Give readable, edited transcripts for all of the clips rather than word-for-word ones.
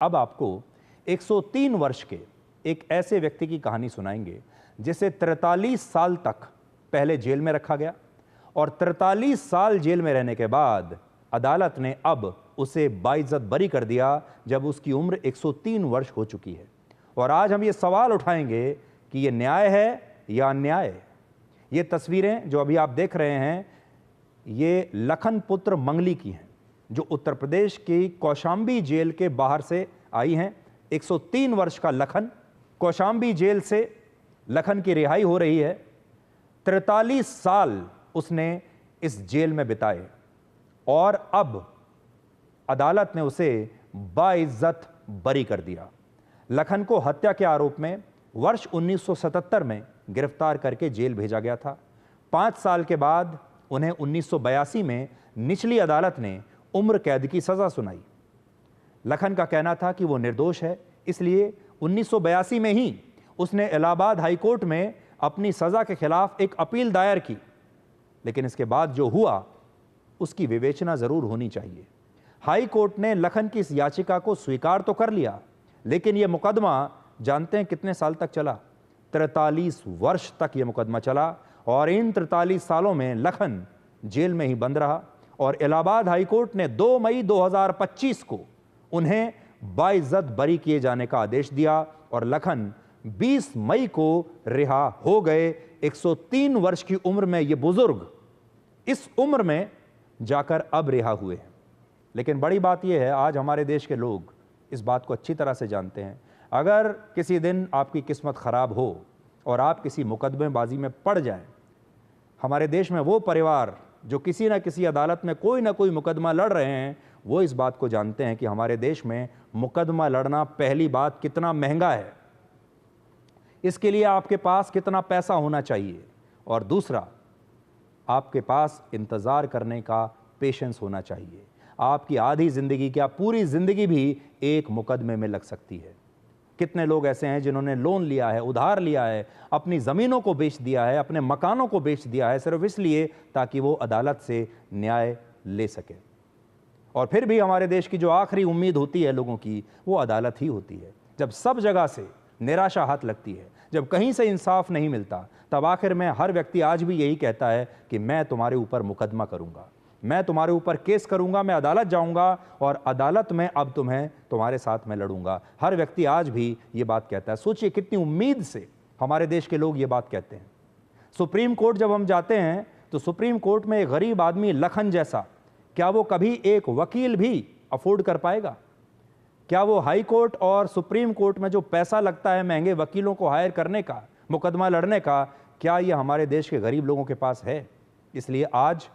अब आपको 103 वर्ष के एक ऐसे व्यक्ति की कहानी सुनाएंगे जिसे 43 साल तक पहले जेल में रखा गया और 43 साल जेल में रहने के बाद अदालत ने अब उसे बाइज्जत बरी कर दिया जब उसकी उम्र 103 वर्ष हो चुकी है। और आज हम ये सवाल उठाएंगे कि ये न्याय है या अन्याय। ये तस्वीरें जो अभी आप देख रहे हैं ये लखन पुत्र मंगली की हैं, जो उत्तर प्रदेश की कौशांबी जेल के बाहर से आई हैं। 103 वर्ष का लखन, कौशांबी जेल से लखन की रिहाई हो रही है। 43 साल उसने इस जेल में बिताए और अब अदालत ने उसे बाइज्जत बरी कर दिया। लखन को हत्या के आरोप में वर्ष 1977 में गिरफ्तार करके जेल भेजा गया था। 5 साल के बाद उन्हें 1982 में निचली अदालत ने उम्र कैद की सजा सुनाई। लखन का कहना था कि वो निर्दोष है, इसलिए 1982 में ही उसने इलाहाबाद हाई कोर्ट में अपनी सजा के खिलाफ एक अपील दायर की। लेकिन इसके बाद जो हुआ उसकी विवेचना जरूर होनी चाहिए। हाई कोर्ट ने लखन की इस याचिका को स्वीकार तो कर लिया, लेकिन यह मुकदमा जानते हैं कितने साल तक चला? 43 वर्ष तक यह मुकदमा चला और इन 43 सालों में लखन जेल में ही बंद रहा। और इलाहाबाद हाई कोर्ट ने 2 मई 2025 को उन्हें बाइज्जत बरी किए जाने का आदेश दिया और लखन 20 मई को रिहा हो गए। 103 वर्ष की उम्र में ये बुजुर्ग इस उम्र में जाकर अब रिहा हुए हैं। लेकिन बड़ी बात यह है, आज हमारे देश के लोग इस बात को अच्छी तरह से जानते हैं, अगर किसी दिन आपकी किस्मत खराब हो और आप किसी मुकदमेबाजी में पड़ जाएं, हमारे देश में वो परिवार जो किसी न किसी अदालत में कोई ना कोई मुकदमा लड़ रहे हैं, वो इस बात को जानते हैं कि हमारे देश में मुकदमा लड़ना पहली बात कितना महंगा है, इसके लिए आपके पास कितना पैसा होना चाहिए, और दूसरा आपके पास इंतज़ार करने का पेशेंस होना चाहिए। आपकी आधी ज़िंदगी क्या पूरी ज़िंदगी भी एक मुकदमे में लग सकती है। कितने लोग ऐसे हैं जिन्होंने लोन लिया है, उधार लिया है, अपनी ज़मीनों को बेच दिया है, अपने मकानों को बेच दिया है, सिर्फ इसलिए ताकि वो अदालत से न्याय ले सके। और फिर भी हमारे देश की जो आखिरी उम्मीद होती है लोगों की, वो अदालत ही होती है। जब सब जगह से निराशा हाथ लगती है, जब कहीं से इंसाफ नहीं मिलता, तब आखिर में हर व्यक्ति आज भी यही कहता है कि मैं तुम्हारे ऊपर मुकदमा करूंगा, मैं तुम्हारे ऊपर केस करूंगा, मैं अदालत जाऊंगा और अदालत में अब तुम्हारे साथ में लड़ूंगा। हर व्यक्ति आज भी ये बात कहता है। सोचिए कितनी उम्मीद से हमारे देश के लोग ये बात कहते हैं। सुप्रीम कोर्ट जब हम जाते हैं तो सुप्रीम कोर्ट में एक गरीब आदमी लखन जैसा, क्या वो कभी एक वकील भी अफोर्ड कर पाएगा? क्या वो हाई कोर्ट और सुप्रीम कोर्ट में जो पैसा लगता है महंगे वकीलों को हायर करने का, मुकदमा लड़ने का, क्या ये हमारे देश के गरीब लोगों के पास है? इसलिए आज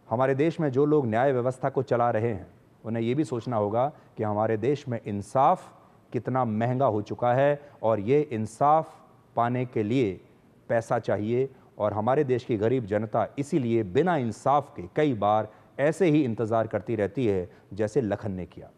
हमारे देश में जो लोग न्याय व्यवस्था को चला रहे हैं, उन्हें ये भी सोचना होगा कि हमारे देश में इंसाफ कितना महंगा हो चुका है और ये इंसाफ पाने के लिए पैसा चाहिए। और हमारे देश की गरीब जनता इसीलिए बिना इंसाफ के कई बार ऐसे ही इंतज़ार करती रहती है जैसे लखन ने किया।